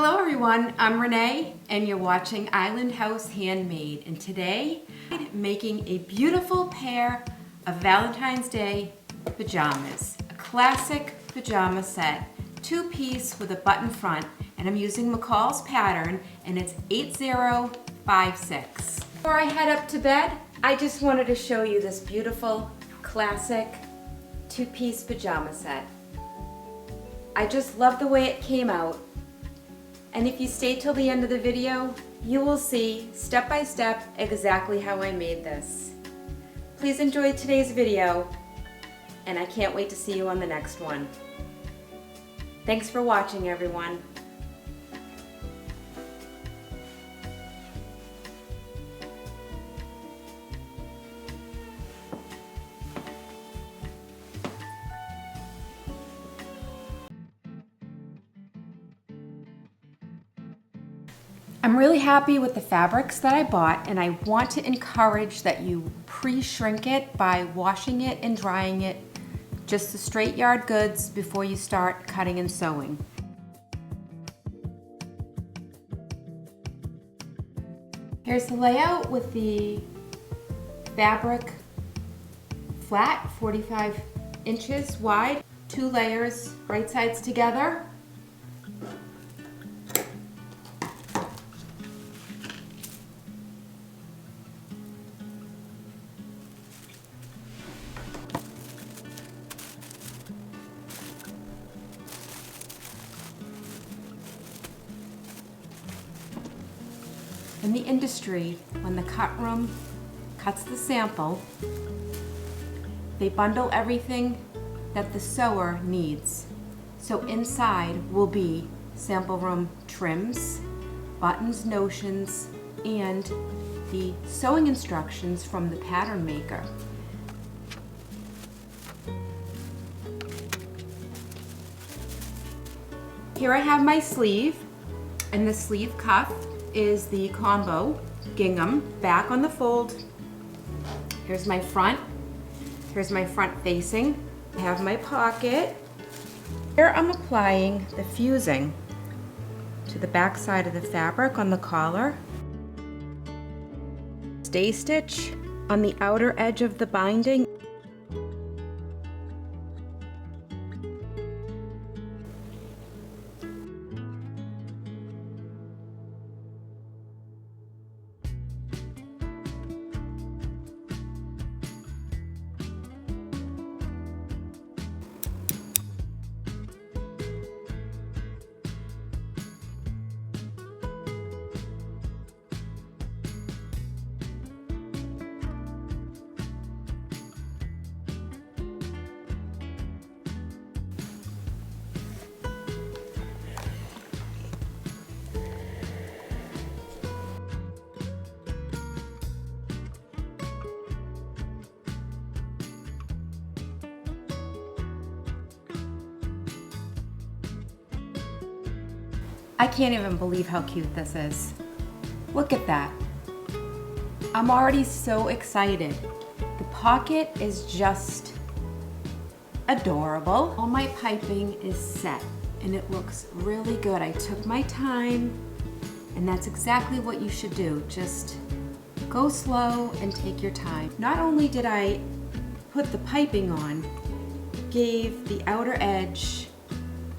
Hello everyone, I'm Renee and you're watching Island House Handmade, and today I'm making a beautiful pair of Valentine's Day pajamas. A classic pajama set, two-piece with a button front, and I'm using McCall's pattern and it's 8056. Before I head up to bed, I just wanted to show you this beautiful classic two-piece pajama set. I just love the way it came out. And if you stay till the end of the video, you will see step by step exactly how I made this. Please enjoy today's video, and I can't wait to see you on the next one. Thanks for watching, everyone. I'm really happy with the fabrics that I bought, and I want to encourage that you pre-shrink it by washing it and drying it, just the straight yard goods, before you start cutting and sewing. Here's the layout with the fabric flat, 45 inches wide, 2 layers, right sides together. In the industry, when the cut room cuts the sample, they bundle everything that the sewer needs. So inside will be sample room trims, buttons, notions, and the sewing instructions from the pattern maker. Here I have my sleeve, and the sleeve cuff is the combo gingham, back on the fold. Here's my front. Here's my front facing. I have my pocket. Here I'm applying the fusing to the back side of the fabric on the collar. Stay stitch on the outer edge of the binding. I can't even believe how cute this is. Look at that. I'm already so excited. The pocket is just adorable. All my piping is set and it looks really good. I took my time, and that's exactly what you should do. Just go slow and take your time. Not only did I put the piping on, gave the outer edge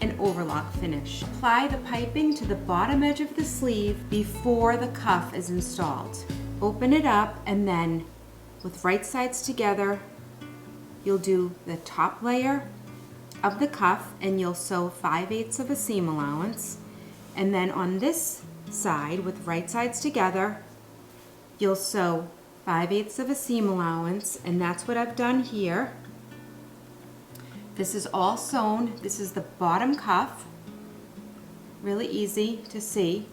an overlock finish. Apply the piping to the bottom edge of the sleeve before the cuff is installed. Open it up, and then with right sides together, you'll do the top layer of the cuff and you'll sew 5/8 of a seam allowance. And then on this side, with right sides together, you'll sew 5/8 of a seam allowance, and that's what I've done here. This is all sewn. This is the bottom cuff. Really easy to see.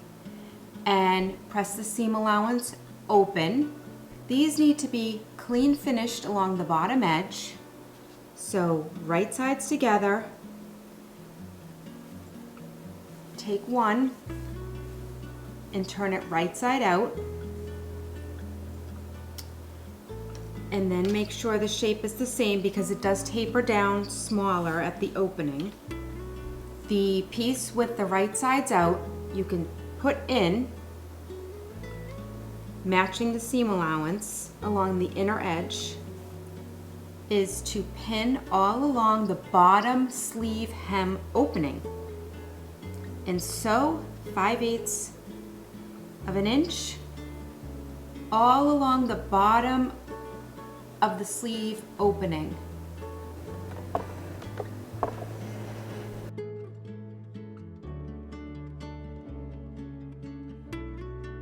And press the seam allowance open. These need to be clean finished along the bottom edge. So right sides together. Take one and turn it right side out. and then make sure the shape is the same because it does taper down smaller at the opening. The piece with the right sides out, you can put in, matching the seam allowance along the inner edge, is to pin all along the bottom sleeve hem opening and sew 5/8 of an inch all along the bottom of the sleeve opening.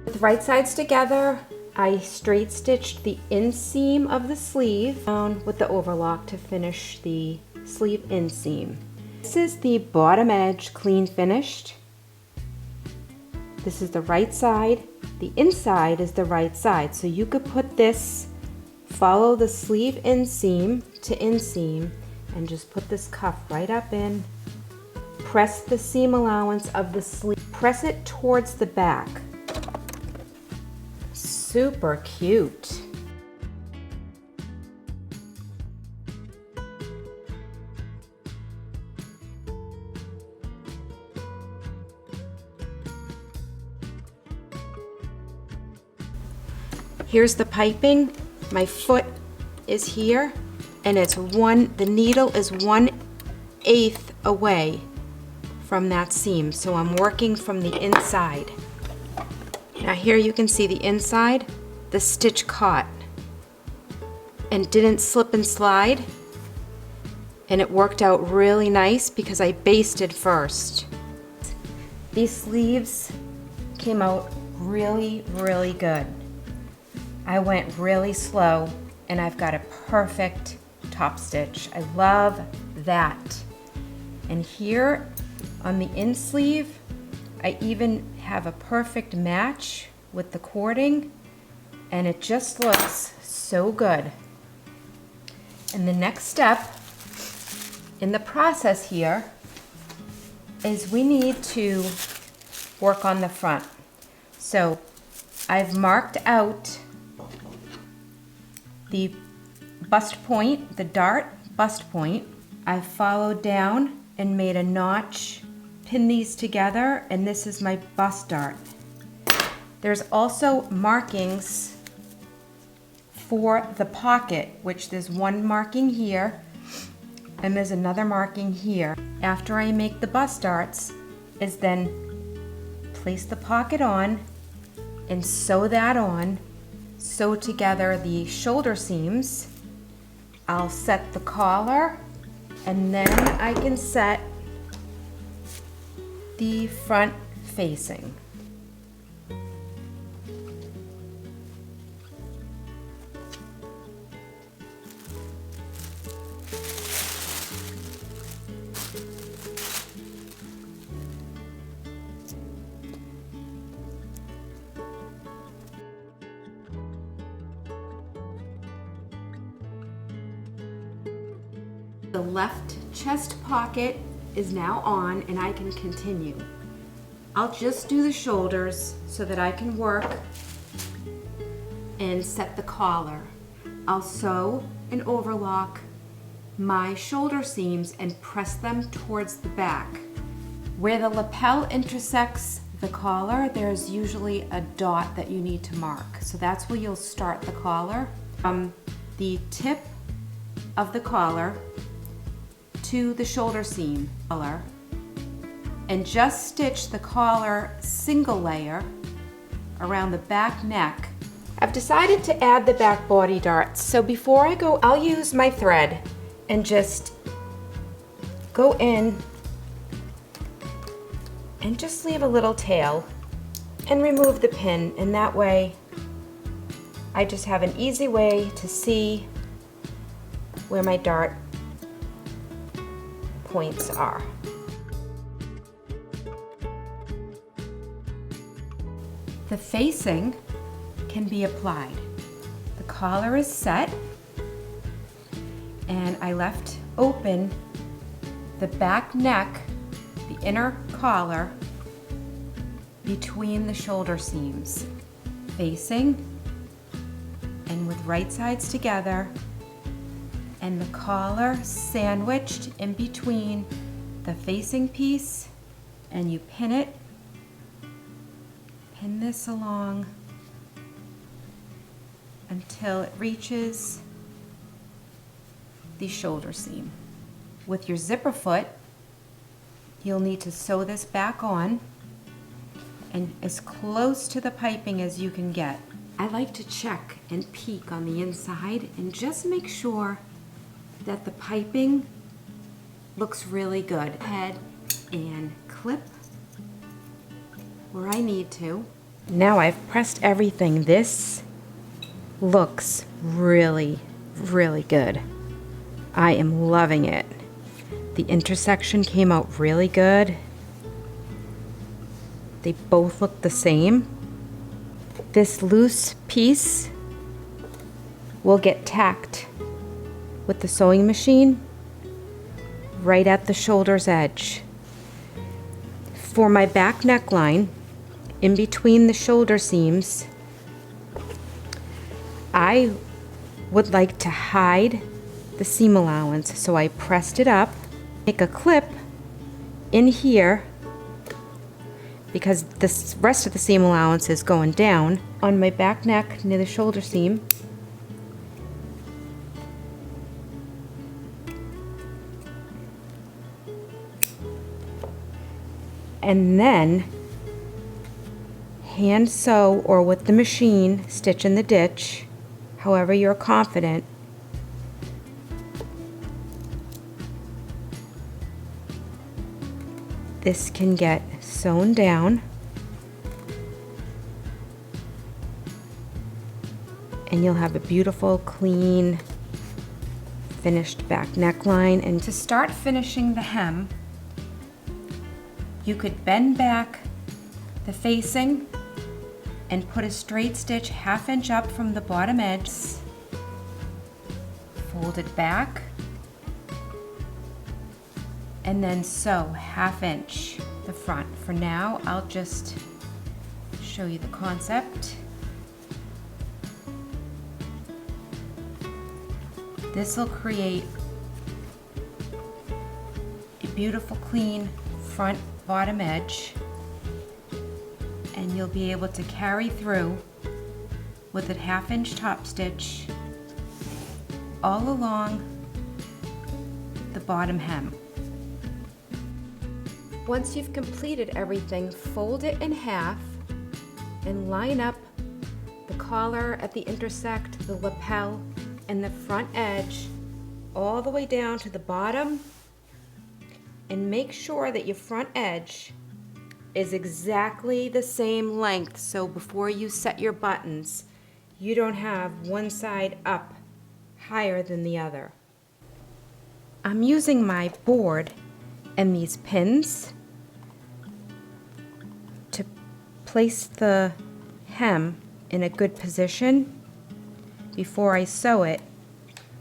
With right sides together, I straight stitched the inseam of the sleeve down with the overlock to finish the sleeve inseam. This is the bottom edge clean finished. This is the right side. The inside is the right side. So you could put this, follow the sleeve inseam to inseam, and just put this cuff right up in. Press the seam allowance of the sleeve. Press it towards the back. Super cute. Here's the piping. My foot is here, and the needle is 1/8 away from that seam. So I'm working from the inside. Now here you can see the inside, the stitch caught and didn't slip and slide, and it worked out really nice because I basted first. These sleeves came out really, really good. I went really slow and I've got a perfect top stitch. I love that. And here on the in sleeve, I even have a perfect match with the cording, and it just looks so good. And the next step in the process here is we need to work on the front. So I've marked out the bust point, the dart bust point. I've followed down and made a notch, pin these together, and this is my bust dart. There's also markings for the pocket, which there's one marking here and there's another marking here. After I make the bust darts is then place the pocket on and sew that on, sew together the shoulder seams. I'll set the collar, and then I can set the front facing. The left chest pocket is now on and I can continue. I'll just do the shoulders so that I can work and set the collar. I'll sew and overlock my shoulder seams and press them towards the back. Where the lapel intersects the collar, there's usually a dot that you need to mark. So that's where you'll start the collar. From the tip of the collar to the shoulder seam collar, and just stitch the collar single layer around the back neck. I've decided to add the back body darts. So before I go, I'll use my thread and just go in and just leave a little tail and remove the pin, and that way I just have an easy way to see where my dart points are. The facing can be applied. The collar is set, and I left open the back neck, the inner collar, between the shoulder seams, facing and with right sides together, and the collar sandwiched in between the facing piece, and you pin it pin this along until it reaches the shoulder seam. With your zipper foot, you'll need to sew this back on and as close to the piping as you can get. I like to check and peek on the inside and just make sure that the piping looks really good. Head and clip where I need to. Now I've pressed everything. This looks really, really good. I am loving it. The intersection came out really good. They both look the same. This loose piece will get tacked with the sewing machine right at the shoulder's edge. For my back neckline, in between the shoulder seams, I would like to hide the seam allowance, so I pressed it up, make a clip in here because the rest of the seam allowance is going down on my back neck near the shoulder seam. And then hand sew or with the machine, stitch in the ditch, however you're confident. This can get sewn down and you'll have a beautiful, clean, finished back neckline. And to start finishing the hem, you could bend back the facing and put a straight stitch 1/2 inch up from the bottom edge. Fold it back and then sew 1/2 inch the front. For now, I'll just show you the concept. This will create a beautiful, clean front bottom edge, and you'll be able to carry through with a 1/2 inch top stitch all along the bottom hem. Once you've completed everything, fold it in half and line up the collar at the intersect, the lapel, and the front edge all the way down to the bottom, and make sure that your front edge is exactly the same length, so before you set your buttons, you don't have one side up higher than the other. I'm using my board and these pins to place the hem in a good position before I sew it,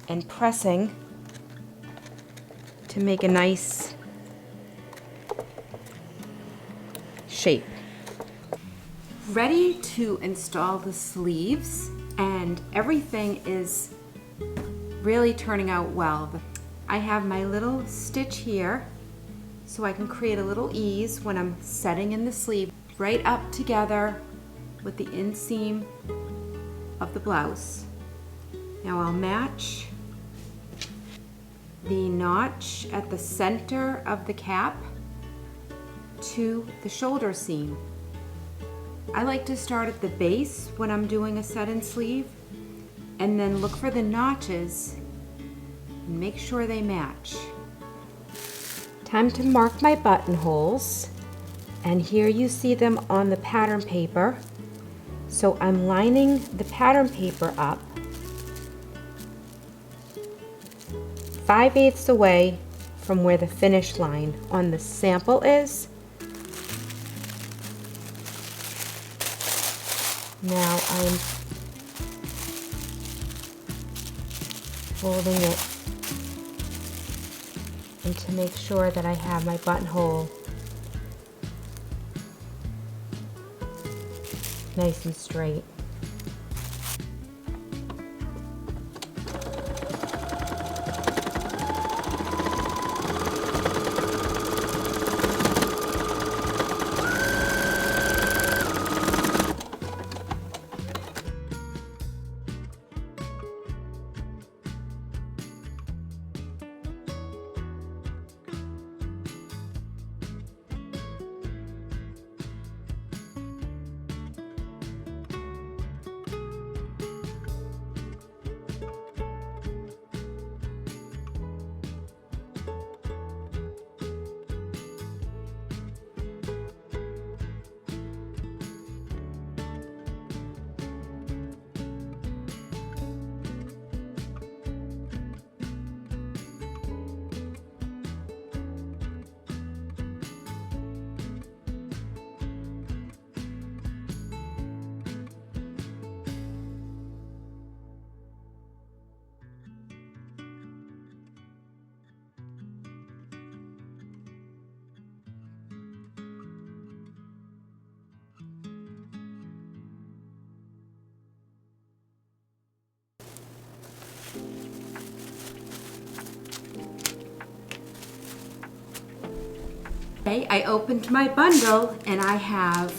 and pressing to make a nice shape. Ready to install the sleeves, and everything is really turning out well. I have my little stitch here so I can create a little ease when I'm setting in the sleeve, right up together with the inseam of the blouse. Now I'll match the notch at the center of the cap to the shoulder seam. I like to start at the base when I'm doing a set-in sleeve and then look for the notches and make sure they match. Time to mark my buttonholes, and here you see them on the pattern paper. So I'm lining the pattern paper up 5/8 away from where the finish line on the sample is. Now I'm folding it and to make sure that I have my buttonhole nice and straight. Okay, I opened my bundle and I have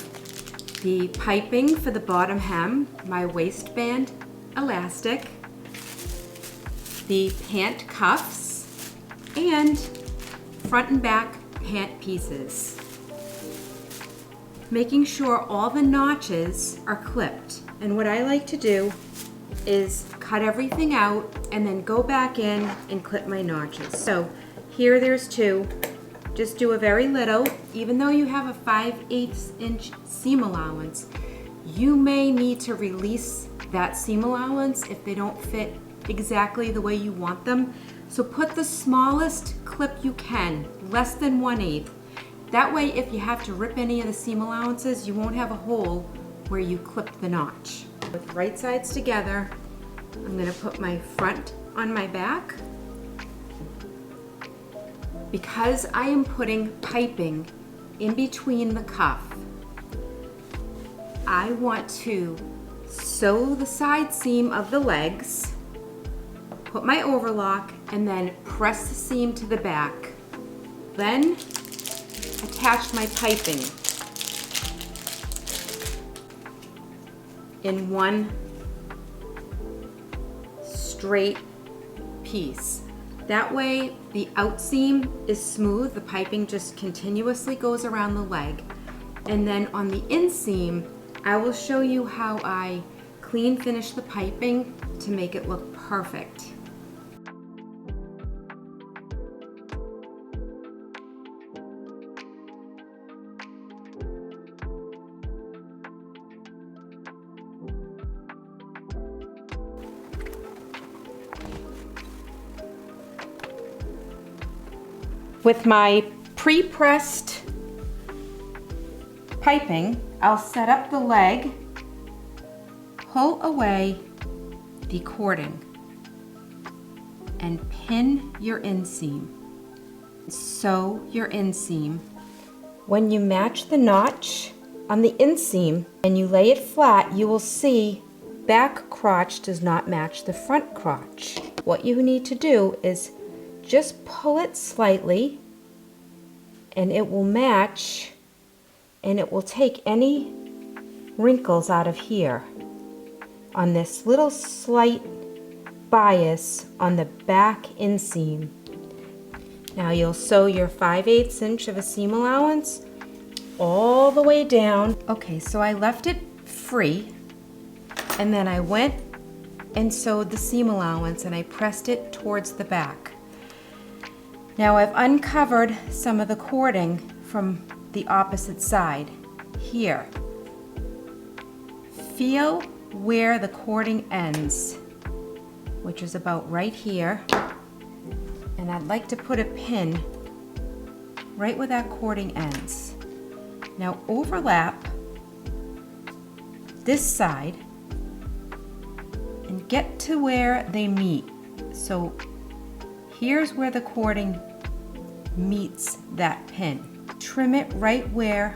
the piping for the bottom hem, my waistband elastic, the pant cuffs, and front and back pant pieces. Making sure all the notches are clipped. And what I like to do is cut everything out and then go back in and clip my notches. So here there's 2. Just do a very little. Even though you have a 5/8 inch seam allowance, you may need to release that seam allowance if they don't fit exactly the way you want them. So put the smallest clip you can, less than 1/8. That way, if you have to rip any of the seam allowances, you won't have a hole where you clipped the notch. With right sides together, I'm gonna put my front on my back. Because I am putting piping in between the cuff, I want to sew the side seam of the legs, put my overlock, and then press the seam to the back. Then attach my piping in one straight piece. That way the outseam is smooth, the piping just continuously goes around the leg. And then on the inseam, I will show you how I clean finish the piping to make it look perfect. With my pre-pressed piping, I'll set up the leg, pull away the cording, and pin your inseam. Sew your inseam. When you match the notch on the inseam and you lay it flat, you will see back crotch does not match the front crotch. What you need to do is just pull it slightly and it will match, and it will take any wrinkles out of here on this little slight bias on the back inseam. Now you'll sew your 5/8 inch of a seam allowance all the way down. Okay, so I left it free and then I went and sewed the seam allowance and I pressed it towards the back. Now I've uncovered some of the cording from the opposite side. Here. Feel where the cording ends, which is about right here. And I'd like to put a pin right where that cording ends. Now overlap this side and get to where they meet. So here's where the cording meets that pin. Trim it right where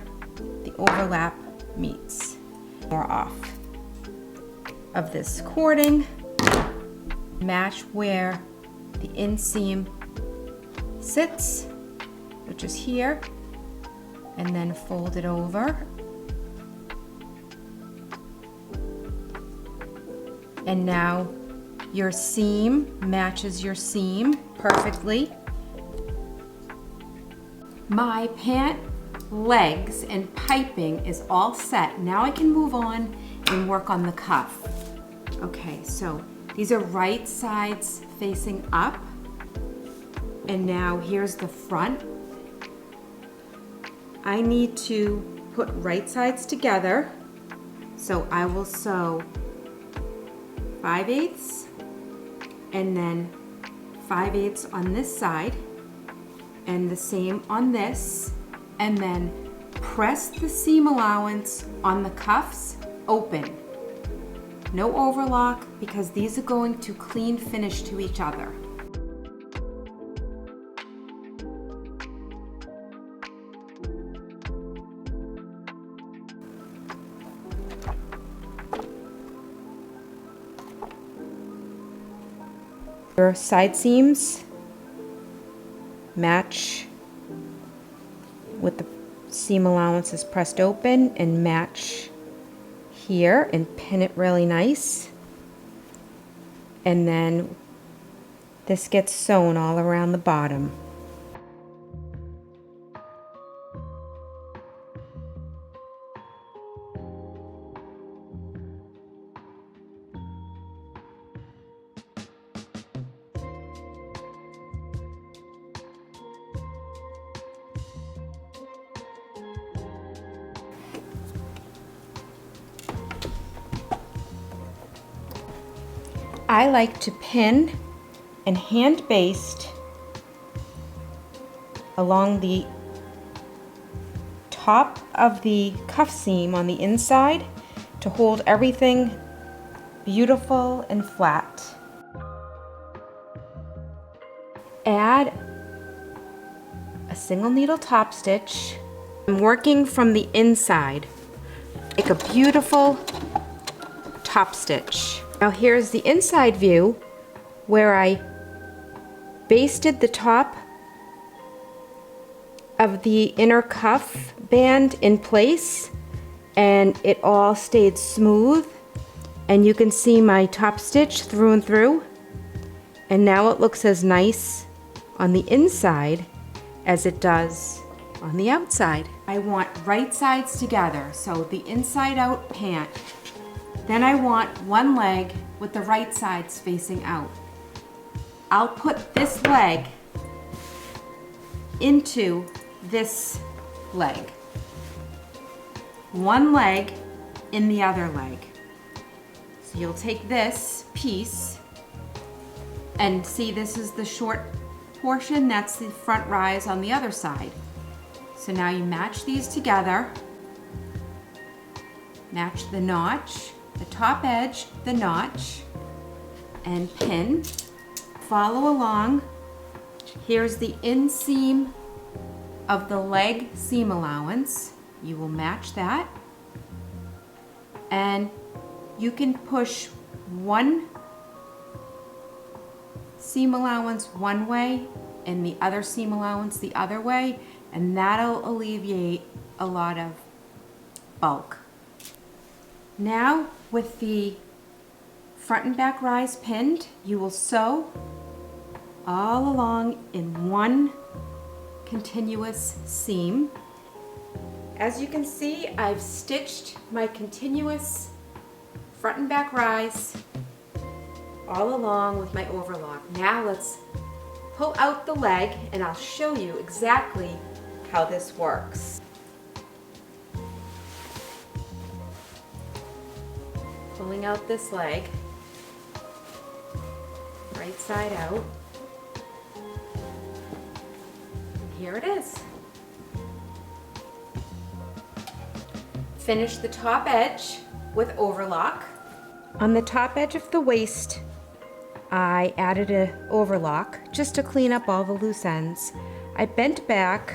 the overlap meets. More off of this cording. Match where the inseam sits, which is here, and then fold it over. And now your seam matches your seam perfectly. My pant legs and piping is all set. Now I can move on and work on the cuff. Okay, so these are right sides facing up. And now here's the front. I need to put right sides together. So I will sew 5/8 and then 5/8 on this side and the same on this, and then press the seam allowance on the cuffs open. No overlock because these are going to clean finish to each other. Your side seams match with the seam allowances pressed open and match here and pin it really nice. And then this gets sewn all around the bottom. I like to pin and hand baste along the top of the cuff seam on the inside to hold everything beautiful and flat. Add a single needle top stitch. I'm working from the inside. Make a beautiful top stitch. Now here's the inside view where I basted the top of the inner cuff band in place and it all stayed smooth, and you can see my top stitch through and through, and now it looks as nice on the inside as it does on the outside. I want right sides together, so the inside out pant. Then I want one leg with the right sides facing out. I'll put this leg into this leg. One leg in the other leg. So you'll take this piece and see this is the short portion, that's the front rise on the other side. So now you match these together, match the notch, the top edge, the notch, and pin. Follow along. Here's the inseam of the leg seam allowance. You will match that. And you can push one seam allowance one way and the other seam allowance the other way, and that'll alleviate a lot of bulk. Now, with the front and back rise pinned, you will sew all along in one continuous seam. As you can see, I've stitched my continuous front and back rise all along with my overlock. Now let's pull out the leg and I'll show you exactly how this works. Pulling out this leg, right side out. And here it is. Finish the top edge with overlock. On the top edge of the waist, I added an overlock just to clean up all the loose ends. I bent back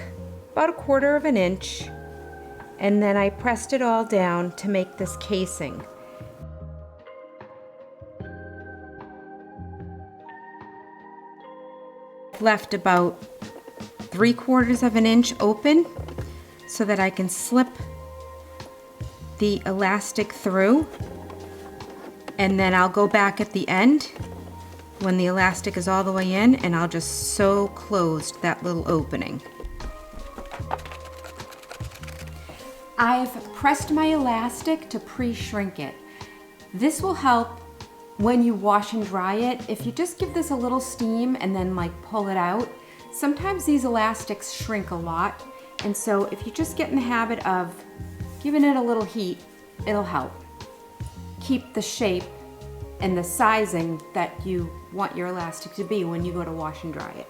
about 1/4 inch and then I pressed it all down to make this casing. Left about 3/4 inch open so that I can slip the elastic through, and then I'll go back at the end when the elastic is all the way in and I'll just sew closed that little opening. I've pressed my elastic to pre-shrink it. This will help when you wash and dry it. If you just give this a little steam and then like pull it out, sometimes these elastics shrink a lot, and so if you just get in the habit of giving it a little heat, it'll help keep the shape and the sizing that you want your elastic to be when you go to wash and dry it.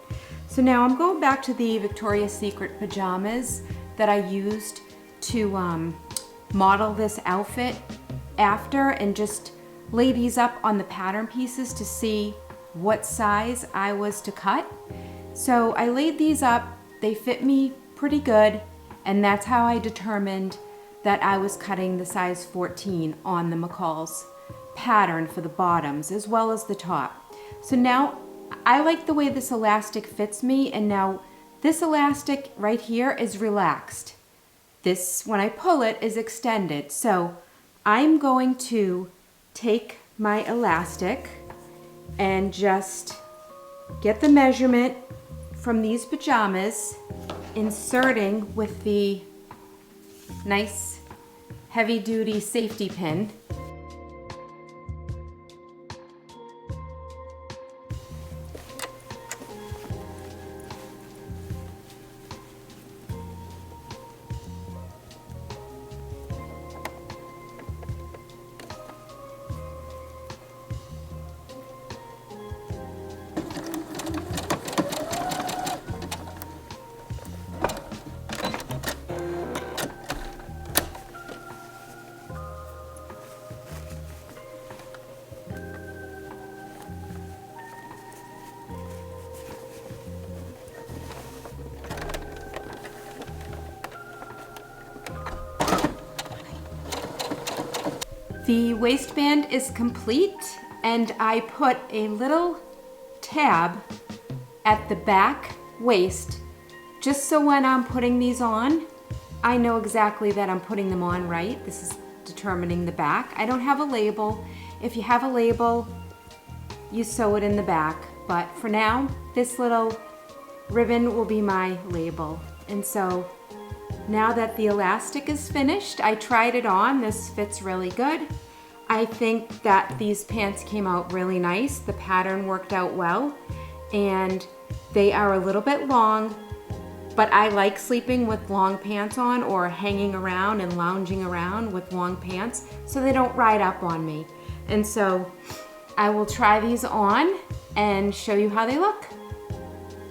So now I'm going back to the Victoria's Secret pajamas that I used to model this outfit after, and just lay these up on the pattern pieces to see what size I was to cut. So I laid these up, they fit me pretty good, and that's how I determined that I was cutting the size 14 on the McCall's pattern for the bottoms as well as the top. So now I like the way this elastic fits me, and now This elastic right here is relaxed. This, when I pull it, is extended. So I'm going to take my elastic and just get the measurement from these pajamas, inserting with the nice heavy-duty safety pin. The waistband is complete, and I put a little tab at the back waist just so when I'm putting these on, I know exactly that I'm putting them on right. This is determining the back. I don't have a label. If you have a label, you sew it in the back, but for now, this little ribbon will be my label. And so now that the elastic is finished, I tried it on. This fits really good. I think that these pants came out really nice. The pattern worked out well, and they are a little bit long, but I like sleeping with long pants on or hanging around and lounging around with long pants so they don't ride up on me. And so I will try these on and show you how they look.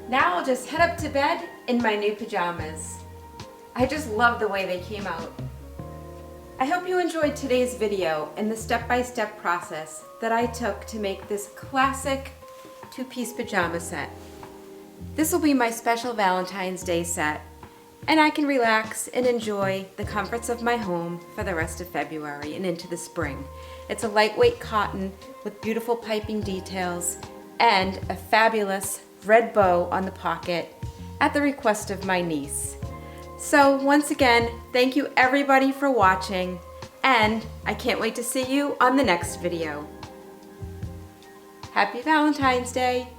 Now I'll just head up to bed in my new pajamas. I just love the way they came out. I hope you enjoyed today's video and the step-by-step process that I took to make this classic two-piece pajama set. This will be my special Valentine's Day set, and I can relax and enjoy the comforts of my home for the rest of February and into the spring. It's a lightweight cotton with beautiful piping details and a fabulous red bow on the pocket at the request of my niece. So once again, thank you everybody for watching, and I can't wait to see you on the next video. Happy Valentine's Day!